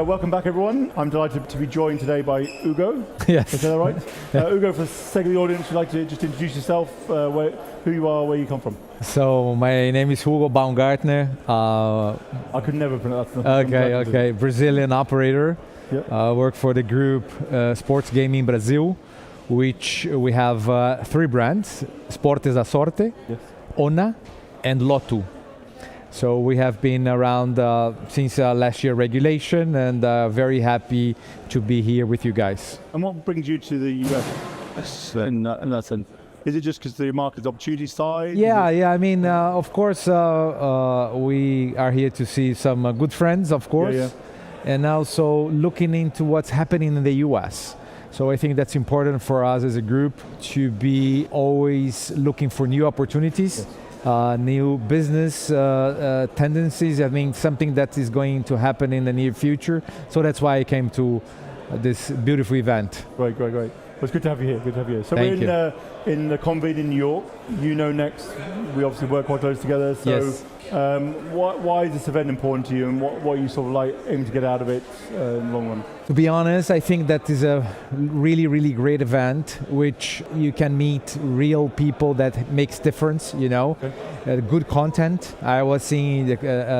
welcome back, everyone. I'm delighted to be joined today by Hugo. Yes. Is that right? Hugo, for the sake of the audience, would you like to just introduce yourself, who you are, where you come from? So my name is Hugo Baumgartner. I could never pronounce that. Okay. Brazilian operator. Yep. Work for the group Sports Gaming Brazil, which we have 3 brands: Sportes da Sorte, Yes. Ona, and Lotto. So we have been around since last year regulation, and very happy to be here with you guys. And what brings you to the US in that sense? Is it just because the market opportunity side? Yeah. I mean, of course, we are here to see some good friends, of course, and also looking into what's happening in the US. So I think that's important for us as a group to be always looking for new opportunities. Yes. New business tendencies. I think something that is going to happen in the near future. So that's why I came to this beautiful event. Great. Well, it's good to have you here. So Thank we're in the convene in New York. You know Next. We obviously work quite close together. So Yes. why is this event important to you, and what you sort of like aim to get out of it in the long run? To be honest, I think that is a really great event, which you can meet real people that makes difference, you know. Okay. Good content. I was seeing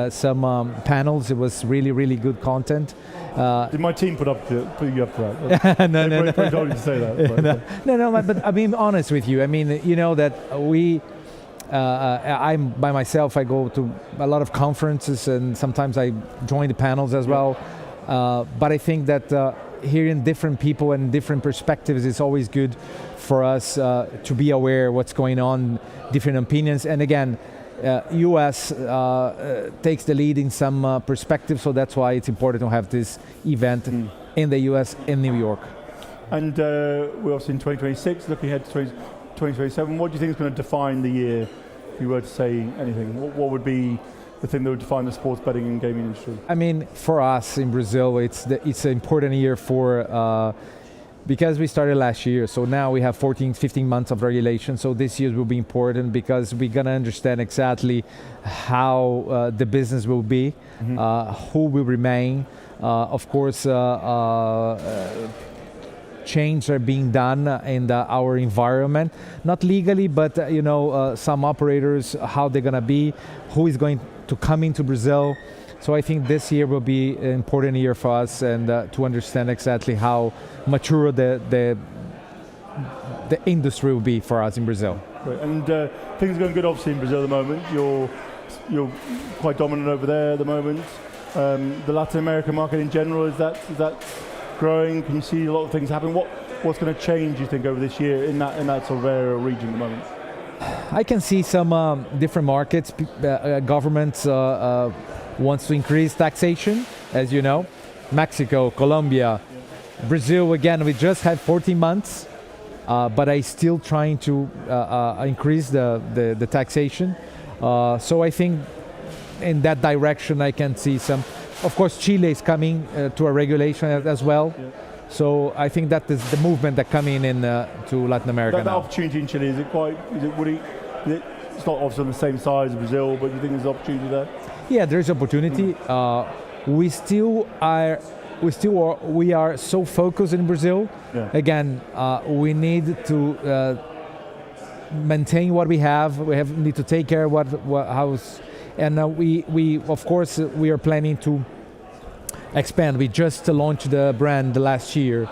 some panels. It was really good content. Did my team put you up to that? No. They told you to say that. No, but I'm being honest with you. I mean, you know that I'm by myself. I go to a lot of conferences, and sometimes I join the panels as well. But I think that hearing different people and different perspectives is always good for us to be aware of what's going on, different opinions. And again, US takes the lead in some perspective, so that's why it's important to have this event in the US, in New York. And we're also in 2026, looking ahead to 2027. What do you think is going to define the year, if you were to say anything? What would be the thing that would define the sports betting and gaming industry? I mean, for us in Brazil, it's an important year for because we started last year. So now we have 15 months of regulation. So this year will be important because we're going to understand exactly how the business will be, who will remain. Of course, changes are being done in our environment, not legally, but some operators, how they're going to be, who is going to come into Brazil. So I think this year will be an important year for us, and to understand exactly how mature the industry will be for us in Brazil. Right. And things are going good, obviously, in Brazil at the moment. You're quite dominant over there at the moment. The Latin American market in general, is that growing? Can you see a lot of things happen? What's going to change, you think, over this year in that sort of area or region at the moment? I can see some different markets. Governments wants to increase taxation, as you know. Mexico, Colombia, Brazil, again, we just had 14 months, but I still trying to increase the taxation. So I think in that direction I can see some. Of course, Chile is coming to a regulation as well. Yeah. So I think that is the movement that coming in to Latin America that now. Opportunity in Chile, it's not obviously on the same size as Brazil, but you think there's opportunity there? Yeah, there's opportunity. We are so focused in Brazil. Yeah. Again, we need to maintain what we have. We need to take care of how's, and we of course we are planning to expand. We just launched the brand last year,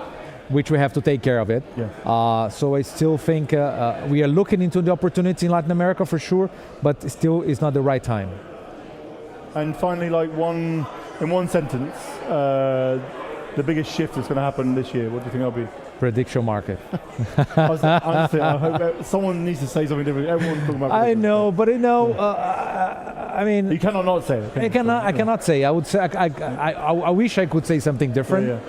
which we have to take care of it. Yeah. So I still think we are looking into the opportunity in Latin America for sure, but still it's not the right time. And finally, in one sentence, the biggest shift that's going to happen this year, what do you think that'll be? Prediction market. Honestly, I hope someone needs to say something different. Everyone's talking about I know, but I mean, you cannot not say it. I cannot say. I would say I wish I could say something different. Yeah.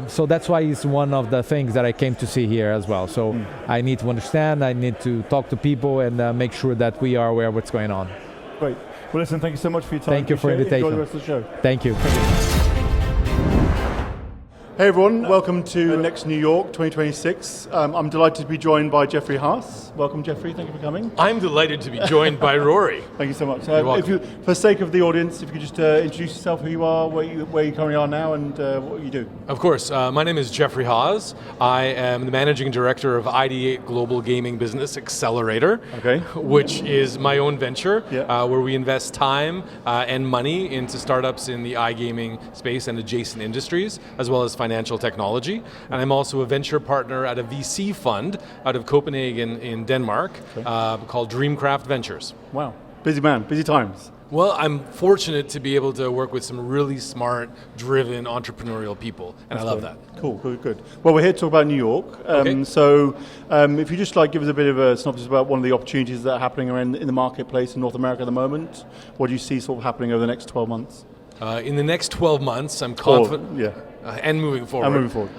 So that's why it's one of the things that I came to see here as well. So I need to understand. I need to talk to people and make sure that we are aware of what's going on. Great. Well, listen. Thank you so much for your time. Thank you for the invitation. Enjoy the rest of the show. Thank you. Hey everyone, welcome to Next New York 2026. I'm delighted to be joined by Jeffrey Haas. Welcome Jeffrey, thank you for coming. I'm delighted to be joined by Rory. Thank you so much. You're welcome. For the sake of the audience, if you could just introduce yourself, who you are, where you currently are now, and what you do. Of course, my name is Jeffrey Haas. I am the managing director of ID8 Global Gaming Business Accelerator, which is my own venture, where we invest time and money into startups in the iGaming space and adjacent industries, as well as financial technology. And I'm also a venture partner at a VC fund out of Copenhagen in Denmark called Dreamcraft Ventures. Wow, busy man, busy times. Well, I'm fortunate to be able to work with some really smart, driven, entrepreneurial people, and I love that. Cool, good. Well, we're here to talk about New York. So if you just give us a bit of a synopsis about one of the opportunities that are happening around in the marketplace in North America at the moment, what do you see sort of happening over the next 12 months? In the next 12 months, I'm confident. And moving forward.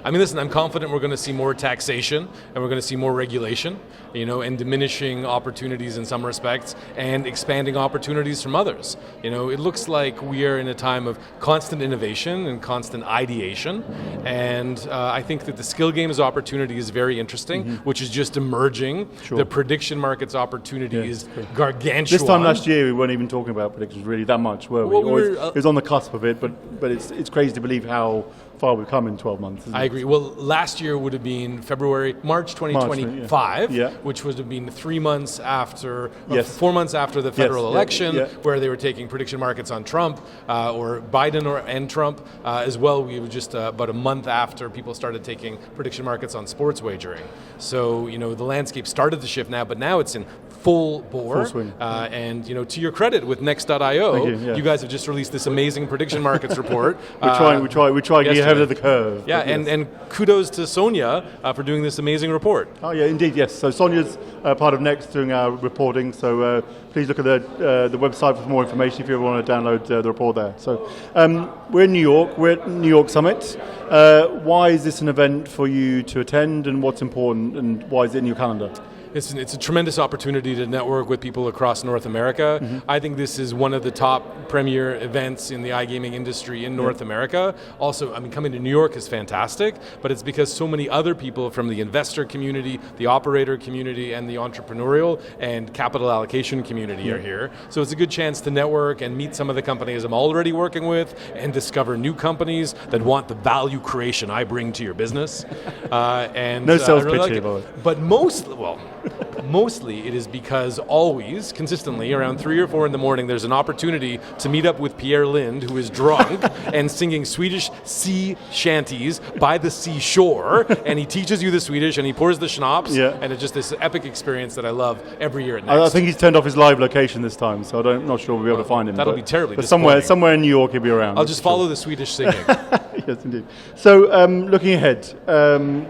I mean, listen, I'm confident we're going to see more taxation and we're going to see more regulation, and diminishing opportunities in some respects and expanding opportunities from others. It looks like we are in a time of constant innovation and constant ideation. And I think that the skill games opportunity is very interesting, which is just emerging. The prediction markets opportunity is gargantuan. This time last year, we weren't even talking about predictions really that much, were we? It was on the cusp of it, but it's crazy to believe how far we've come in 12 months. I agree. Well, last year would have been March 2025, which would have been 3 months after, 4 months after the federal election, where they were taking prediction markets on Trump, or Biden and Trump as well. We were just about a month after people started taking prediction markets on sports wagering. So, the landscape started to shift now, but now it's in full bore. Full swing. And, to your credit with Next.io, you guys have just released this amazing prediction markets report. We try to get ahead of the curve. Yeah, and kudos to Sonia for doing this amazing report. Oh yeah, indeed, yes. So Sonia's part of Next doing our reporting, so please look at the website for more information if you ever want to download the report there. So we're in New York, we're at New York Summit. Why is this an event for you to attend, and what's important, and why is it in your calendar? It's a tremendous opportunity to network with people across North America. I think this is one of the top premier events in the iGaming industry in North America. Also, coming to New York is fantastic, but it's because so many other people from the investor community, the operator community, and the entrepreneurial and capital allocation community are here. So it's a good chance to network and meet some of the companies I'm already working with and discover new companies that want the value creation I bring to your business. No sales pitch here, by the way. But mostly it is because always, consistently, around 3 or 4 in the morning, there's an opportunity to meet up with Pierre Lind, who is drunk and singing Swedish sea shanties by the seashore, and he teaches you the Swedish and he pours the schnapps, and it's just this epic experience that I love every year at Next. I think he's turned off his live location this time, so I'm not sure we'll be able to find him. That'll be terribly but disappointing. somewhere in New York he'll be around. I'll just follow the Swedish singing. Yes, indeed. So, looking ahead,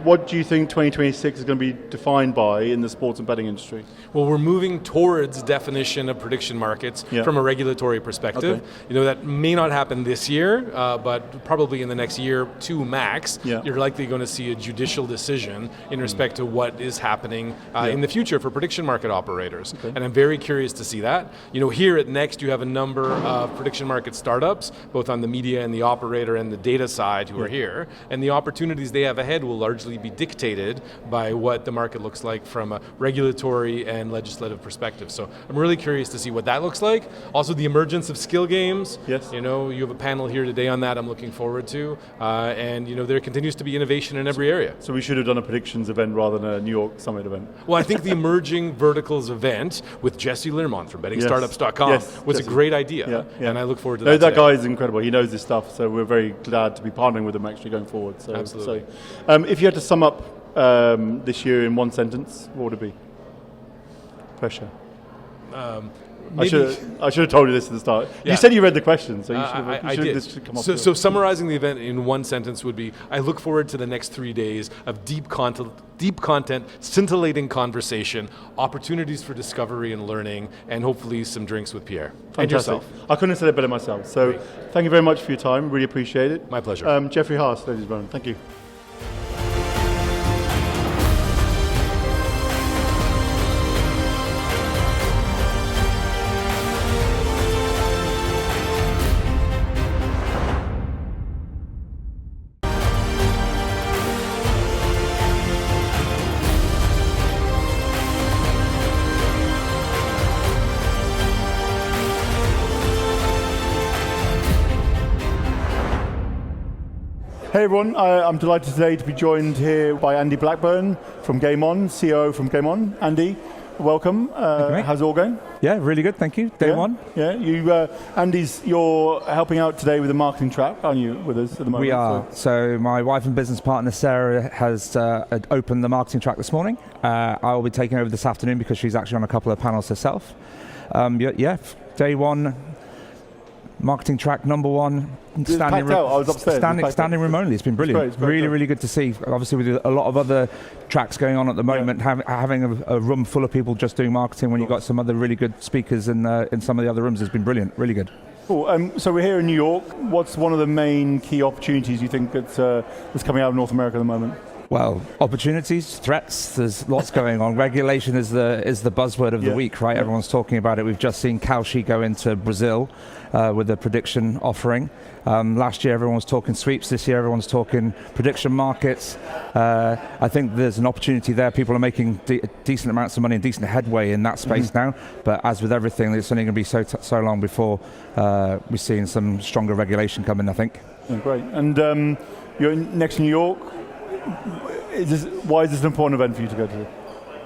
what do you think 2026 is going to be defined by in the sports and betting industry? Well, we're moving towards definition of prediction markets from a regulatory perspective. That may not happen this year, but probably in the next year, 2 max, you're likely going to see a judicial decision in respect to what is happening in the future for prediction market operators. And I'm very curious to see that. Here at Next, you have a number of prediction market startups, both on the media and the operator and the data side, who are here, and the opportunities they have ahead will largely be dictated by what the market looks like from a regulatory and legislative perspective. So I'm really curious to see what that looks like. Also, the emergence of skill games. Yes. You have a panel here today on that I'm looking forward to. And there continues to be innovation in every area. So we should have done a predictions event rather than a New York Summit event. Well, I think the Emerging Verticals event with Jesse Learmont from bettingstartups.com was a great idea. And I look forward to that. That guy is incredible. He knows this stuff, so we're very glad to be partnering with them actually going forward. So, absolutely. So, if you had to sum up this year in one sentence, what would it be? Pressure. I should have told you this at the start. You said you read the question, so you should have come up with it. So summarizing the event in one sentence would be, I look forward to the next 3 days of deep content, scintillating conversation, opportunities for discovery and learning, and hopefully some drinks with Pierre. Fantastic. And yourself. I couldn't have said it better myself. So thank you very much for your time. Really appreciate it. My pleasure. Jeffrey Haas, ladies and gentlemen. Thank you. Hey everyone, I'm delighted today to be joined here by Andy Blackburn from Game On, CEO from Game On. Andy, welcome. How's it all going? Yeah, really good, thank you. Day one. Yeah, you're helping out today with the marketing track, aren't you, with us at the moment? We are. So my wife and business partner Sarah has opened the marketing track this morning. I will be taking over this afternoon because she's actually on a couple of panels herself. Day one, marketing track number one. Standing room only. It's been brilliant. It's great, really good to see. Obviously, with a lot of other tracks going on at the moment, having a room full of people just doing marketing when you've got some other really good speakers in some of the other rooms has been brilliant. Really good. Cool. So we're here in New York. What's one of the main key opportunities you think that's coming out of North America at the moment? Well, opportunities, threats, there's lots going on. Regulation is the buzzword of the week, right? Everyone's talking about it. We've just seen Kalshi go into Brazil with a prediction offering. Last year everyone was talking sweeps, this year everyone's talking prediction markets. I think there's an opportunity there. People are making decent amounts of money and decent headway in that space now, but as with everything, it's only going to be so long before we're seeing some stronger regulation coming, I think. Yeah, great. And you're next to New York. Why is this an important event for you to go to?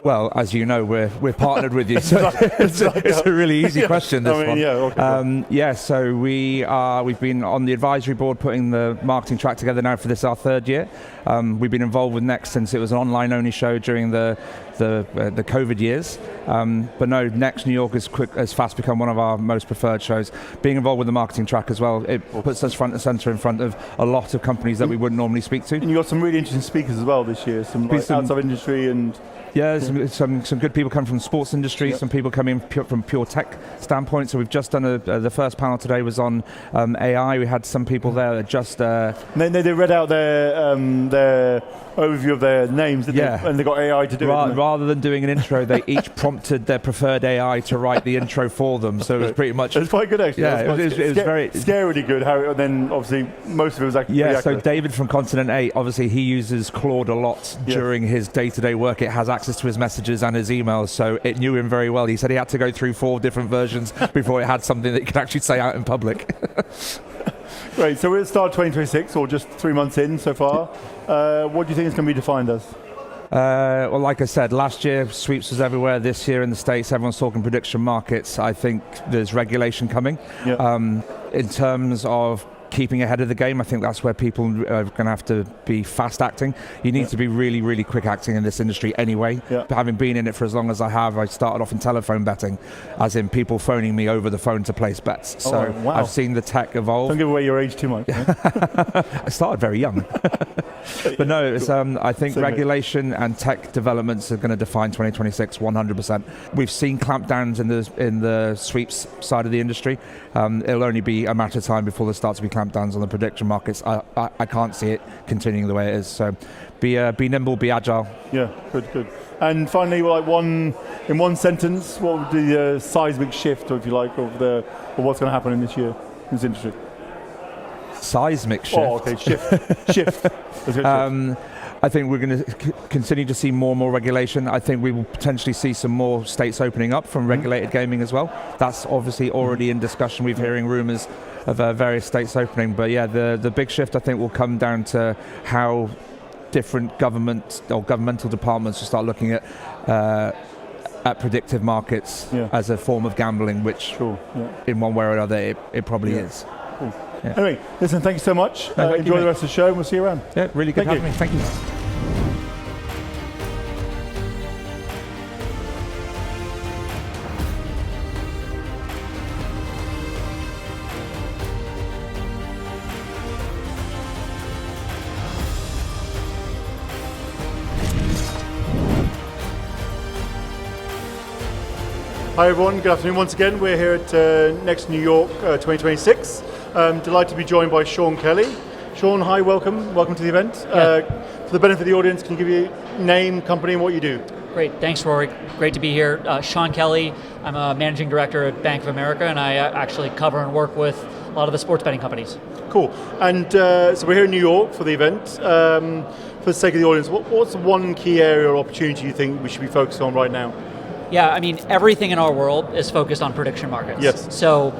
Well, as you know, we're partnered with you, so it's a really easy question. This one. So we've been on the advisory board putting the marketing track together now for this our third year. We've been involved with Next since it was an online-only show during the COVID years. But no, Next New York has fast become one of our most preferred shows. Being involved with the marketing track as well, it puts us front and center in front of a lot of companies that we wouldn't normally speak to. And you got some really interesting speakers as well this year, some outside industry and. Yeah, some good people come from the sports industry, some people coming from pure tech standpoint. So we've just done the first panel today was on AI. We had some people there that just... They read out their overview of their names, didn't they? And they got AI to do it. Rather than doing an intro, they each prompted their preferred AI to write the intro for them. So it was pretty much... It was quite good, actually. Yeah, it was very... Scarily good. And then, obviously, most of it was actually Yeah, so David from Continent 8, obviously, he uses Claude a lot during his day-to-day work. It has access to his messages and his emails, so it knew him very well. He said he had to go through 4 different versions before it had something that he could actually say out in public. Great, so we're at the start of 2026, or just 3 months in so far. What do you think is going to be defined as? Well, like I said, last year sweeps was everywhere. This year in the States, everyone's talking prediction markets. I think there's regulation coming. In terms of keeping ahead of the game, I think that's where people are going to have to be fast acting. You need to be really, really quick acting in this industry anyway. Having been in it for as long as I have, I started off in telephone betting, as in people phoning me over the phone to place bets. So I've seen the tech evolve. Don't give away your age too much. I started very young. But no, it's, I think regulation and tech developments are going to define 2026 100%. We've seen clampdowns in the sweeps side of the industry. It'll only be a matter of time before there starts to be clampdowns on the prediction markets. I can't see it continuing the way it is. So be nimble, be agile. Yeah, good. And finally, in one sentence, what would be the seismic shift, if you like, of what's going to happen in this year in this industry? Seismic shift. Oh, okay, shift. I think we're going to continue to see more and more regulation. I think we will potentially see some more states opening up from regulated gaming as well. That's obviously already in discussion. We're hearing rumors of various states opening. But yeah, the big shift I think will come down to how different government or governmental departments will start looking at predictive markets as a form of gambling, which in one way or another it probably is. Cool. Yeah. Anyway, listen, thank you so much. Enjoy the rest of the show and we'll see you around. Yeah, really good having me. Thank you. Hi everyone, good afternoon once again. We're here at Next New York 2026. Delighted to be joined by Sean Kelly. Sean, hi, welcome to the event. For the benefit of the audience, can you give your name, company, and what you do? Great, thanks Rory. Great to be here. Sean Kelly, I'm a managing director at Bank of America, and I actually cover and work with a lot of the sports betting companies. Cool, and so we're here in New York for the event. For the sake of the audience, what's one key area or opportunity you think we should be focused on right now? Yeah, I mean, everything in our world is focused on prediction markets. Yes. So,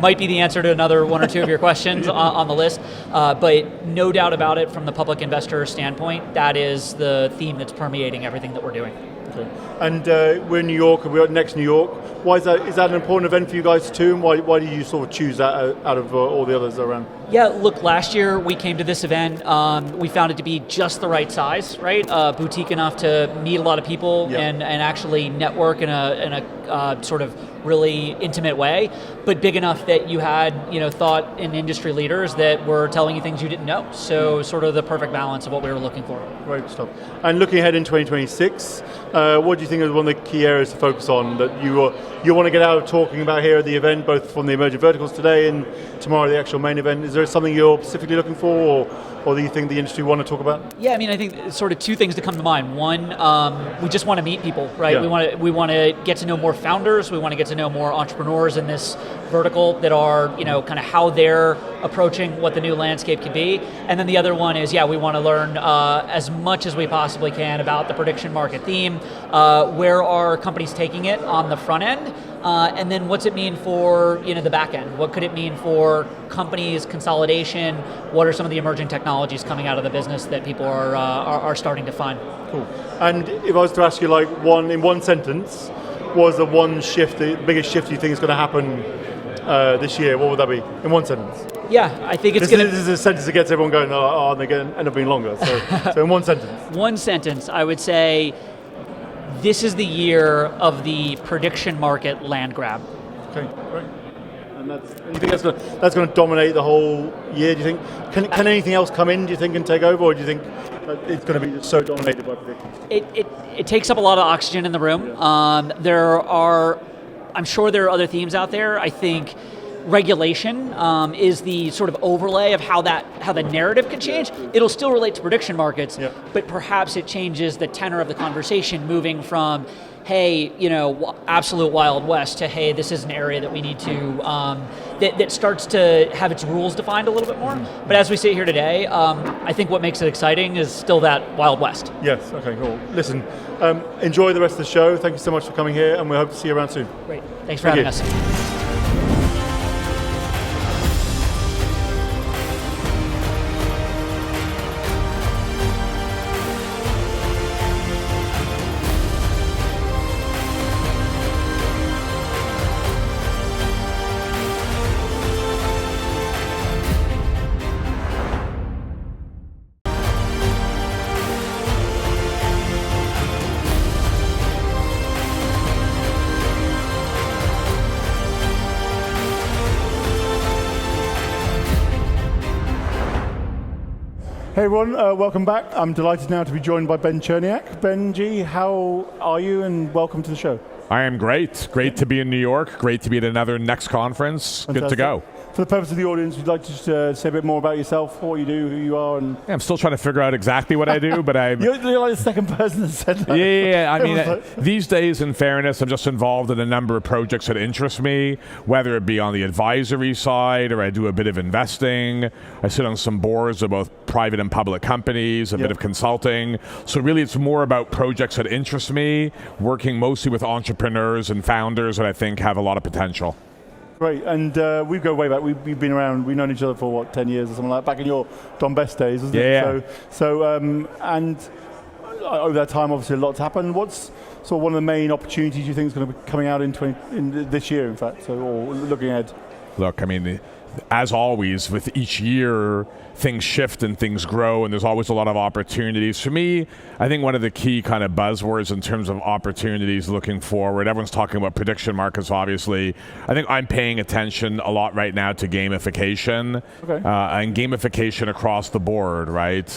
might be the answer to another one or two of your questions on the list, but no doubt about it, from the public investor standpoint, that is the theme that's permeating everything that we're doing. Okay. And we're in New York, and we're next New York. Why is that an important event for you guys too, and why do you sort of choose that out of all the others around? Yeah, look, last year we came to this event, we found it to be just the right size, right? Boutique enough to meet a lot of people and actually network in a sort of really intimate way, but big enough that you had, thought and industry leaders that were telling you things you didn't know. So sort of the perfect balance of what we were looking for. Great stuff. And looking ahead in 2026, what do you think is one of the key areas to focus on that you want to get out of talking about here at the event, both from the emerging verticals today and tomorrow, the actual main event? Is there something you're specifically looking for, or do you think the industry want to talk about? Yeah, I mean, I think sort of two things to come to mind. One, we just want to meet people, right? Yeah. We want to get to know more founders. We want to get to know more entrepreneurs in this vertical that are, kind of how they're approaching what the new landscape could be. And then the other one is, we want to learn as much as we possibly can about the prediction market theme. Where are companies taking it on the front end? And then what's it mean for the back end? What could it mean for companies, consolidation? What are some of the emerging technologies coming out of the business that people are starting to find? Cool. And if I was to ask you, in one sentence, what was the biggest shift you think is going to happen this year? What would that be in one sentence? Yeah, I think it's This is a sentence that gets everyone going, and they're going to end up being longer. So in one sentence. One sentence, I would say, this is the year of the prediction market land grab. Okay, great. And you think that's going to dominate the whole year, do you think? Can anything else come in, do you think, and take over, or do you think it's going to be so dominated by predictions? It takes up a lot of oxygen in the room. I'm sure there are other themes out there. I think regulation is the sort of overlay of how the narrative could change. It'll still relate to prediction markets, but perhaps it changes the tenor of the conversation, moving from, hey, absolute Wild West to, hey, this is an area that we need to, that starts to have its rules defined a little bit more. But as we sit here today, I think what makes it exciting is still that Wild West. Yes, okay, cool. Listen, enjoy the rest of the show. Thank you so much for coming here, and we hope to see you around soon. Great. Thanks for having us. Hey everyone, welcome back. I'm delighted now to be joined by Ben Cherniak. Benji, how are you, and welcome to the show. I am great. Great to be in New York. Great to be at another Next conference. Fantastic. Good to go. For the purpose of the audience, would you like to just say a bit more about yourself, what you do, who you are? And I'm still trying to figure out exactly what I do, but You're like the second person that said that. Yeah. I mean, these days, in fairness, I'm just involved in a number of projects that interest me, whether it be on the advisory side or I do a bit of investing. I sit on some boards of both private and public companies, a bit of consulting. So really, it's more about projects that interest me, working mostly with entrepreneurs and founders that I think have a lot of potential. Great, and we go way back. We've been around. We've known each other for 10 years or something like that. Back in your Don Best days, wasn't it? And over that time, obviously, a lot's happened. What's sort of one of the main opportunities you think is going to be coming out in this year, in fact, or looking ahead? Look, I mean, as always, with each year, things shift and things grow, and there's always a lot of opportunities. For me, I think one of the key kind of buzzwords in terms of opportunities looking forward, everyone's talking about prediction markets, obviously. I think I'm paying attention a lot right now to gamification, and gamification across the board, right?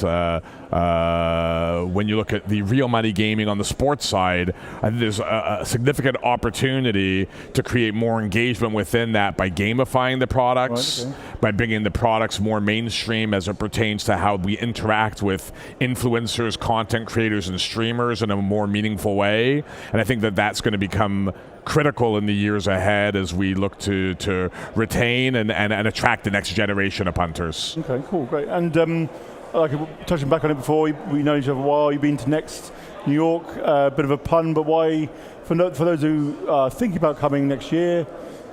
When you look at the real money gaming on the sports side, I think there's a significant opportunity to create more engagement within that by gamifying the products, by bringing the products more mainstream as it pertains to how we interact with influencers, content creators, and streamers in a more meaningful way. And I think that that's going to become critical in the years ahead as we look to retain and attract the next generation of punters. Okay, cool, great. And like touching back on it before, we know each other a while. You've been to Next New York, a bit of a pun, but why, for those who are thinking about coming next year,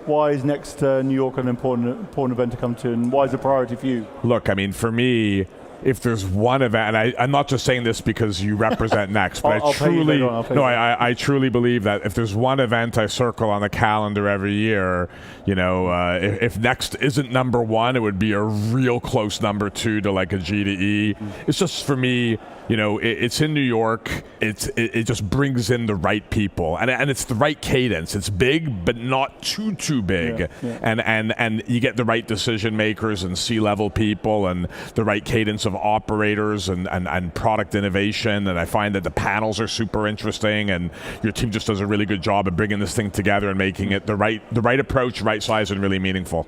why is Next New York an important event to come to, and why is it a priority for you? Look, I mean, for me, if there's one event, and I'm not just saying this because you represent Next, but I truly believe that if there's one event I circle on the calendar every year, if Next isn't number one, it would be a real close number two to like a G2E. It's just, for me, it's in New York. It just brings in the right people, and it's the right cadence. It's big, but not too big, and you get the right decision makers and C-level people, and the right cadence of operators and product innovation. And I find that the panels are super interesting, and your team just does a really good job of bringing this thing together and making it the right approach, right size, and really meaningful.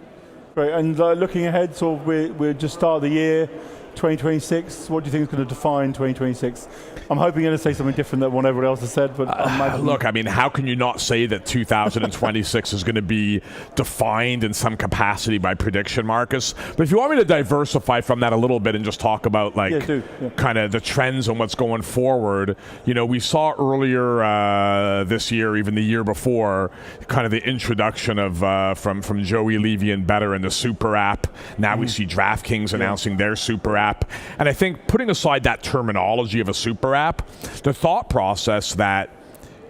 Great. And looking ahead, so we're just start of the year. 2026, what do you think is going to define 2026? I'm hoping you're going to say something different than what everyone else has said, but look, I mean, how can you not say that 2026 is going to be defined in some capacity by prediction markets? But if you want me to diversify from that a little bit and just talk about kind of the trends and what's going forward, we saw earlier this year, even the year before, kind of the introduction of from Joey Levy and Better and the super app. Now we see DraftKings announcing their super app. And I think, putting aside that terminology of a super app, the thought process that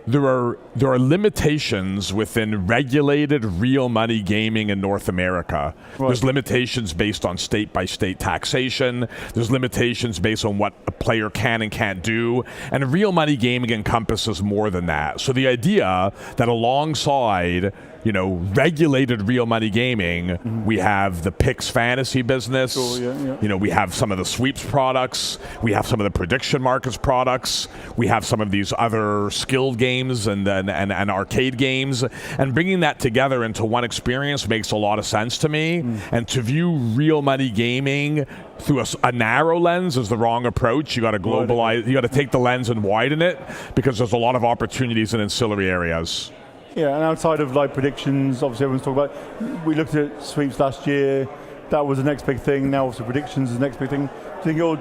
there are limitations within regulated real money gaming in North America. Right. There's limitations based on state-by-state taxation. There's limitations based on what a player can and can't do. And real money gaming encompasses more than that. So the idea that alongside regulated real money gaming, we have the picks fantasy business, we have some of the sweeps products, we have some of the prediction markets products, we have some of these other skilled games and arcade games, and bringing that together into one experience makes a lot of sense to me. And to view real money gaming through a narrow lens is the wrong approach. You got to globalize, you got to take the lens and widen it, because there's a lot of opportunities in ancillary areas. Yeah, and outside of predictions, obviously everyone's talking about, we looked at sweeps last year, that was the next big thing, now also predictions is the next big thing. Do you think it'll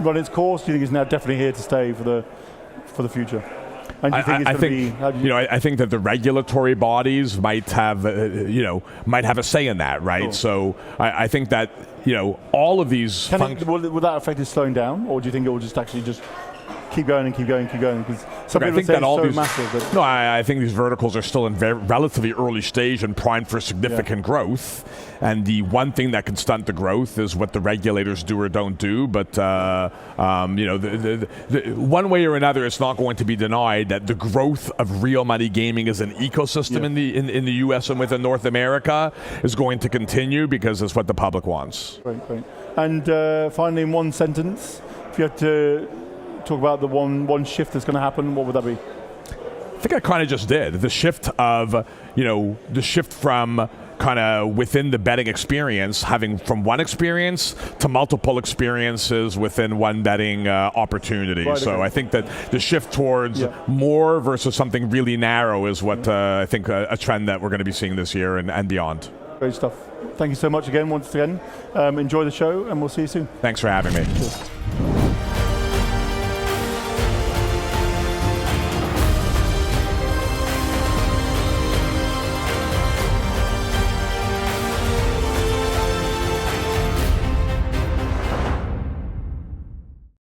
run its course? Do you think it's now definitely here to stay for the future? And do you think it's going to be... I think that the regulatory bodies might have a say in that, right? Sure. So I think that, all of these... Will that affect it slowing down, or do you think it will just actually just keep going and keep going and keep going? Because some people say it's so massive. But no, I think these verticals are still in relatively early stage and primed for significant growth. And the one thing that can stunt the growth is what the regulators do or don't do. But one way or another, it's not going to be denied that the growth of real money gaming as an ecosystem in the U.S. and within North America is going to continue, because it's what the public wants. Great. And finally, in one sentence, if you had to talk about the one shift that's going to happen, what would that be? I think I kind of just did. The shift from kind of within the betting experience, having from one experience to multiple experiences within one betting opportunity. Right, so I think that the shift towards more versus something really narrow is what I think a trend that we're going to be seeing this year and beyond. Great stuff. Thank you so much again, once again. Enjoy the show, and we'll see you soon. Thanks for having me. Cheers.